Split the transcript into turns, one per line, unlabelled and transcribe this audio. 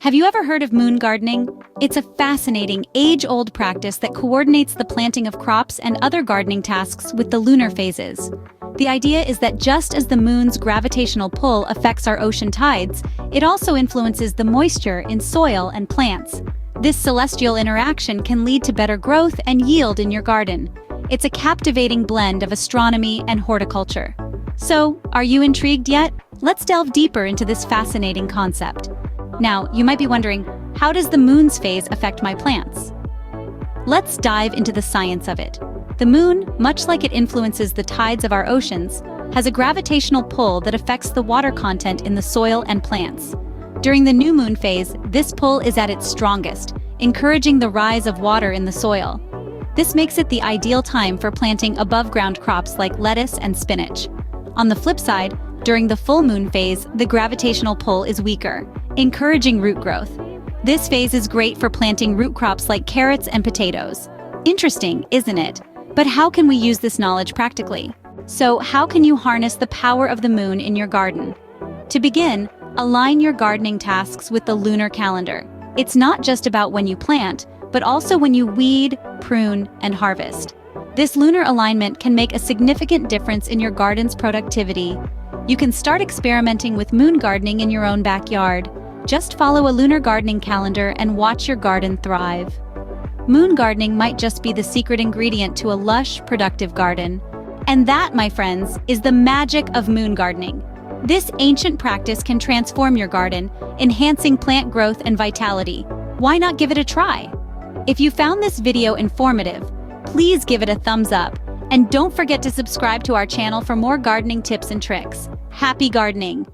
Have you ever heard of moon gardening? It's a fascinating, age-old practice that coordinates the planting of crops and other gardening tasks with the lunar phases. The idea is that just as the moon's gravitational pull affects our ocean tides, it also influences the moisture in soil and plants. This celestial interaction can lead to better growth and yield in your garden. It's a captivating blend of astronomy and horticulture. So, are you intrigued yet? Let's delve deeper into this fascinating concept. Now, you might be wondering, how does the moon's phase affect my plants? Let's dive into the science of it. The moon, much like it influences the tides of our oceans, has a gravitational pull that affects the water content in the soil and plants. During the new moon phase, this pull is at its strongest, encouraging the rise of water in the soil. This makes it the ideal time for planting above-ground crops like lettuce and spinach. On the flip side, during the full moon phase, the gravitational pull is weaker, encouraging root growth. This phase is great for planting root crops like carrots and potatoes. Interesting, isn't it? But how can we use this knowledge practically? So, how can you harness the power of the moon in your garden? To begin, align your gardening tasks with the lunar calendar. It's not just about when you plant, but also when you weed, prune, and harvest. This lunar alignment can make a significant difference in your garden's productivity. You can start experimenting with moon gardening in your own backyard. Just follow a lunar gardening calendar and watch your garden thrive. Moon gardening might just be the secret ingredient to a lush, productive garden. And that, my friends, is the magic of moon gardening. This ancient practice can transform your garden, enhancing plant growth and vitality. Why not give it a try? If you found this video informative, please give it a thumbs up. And don't forget to subscribe to our channel for more gardening tips and tricks. Happy gardening!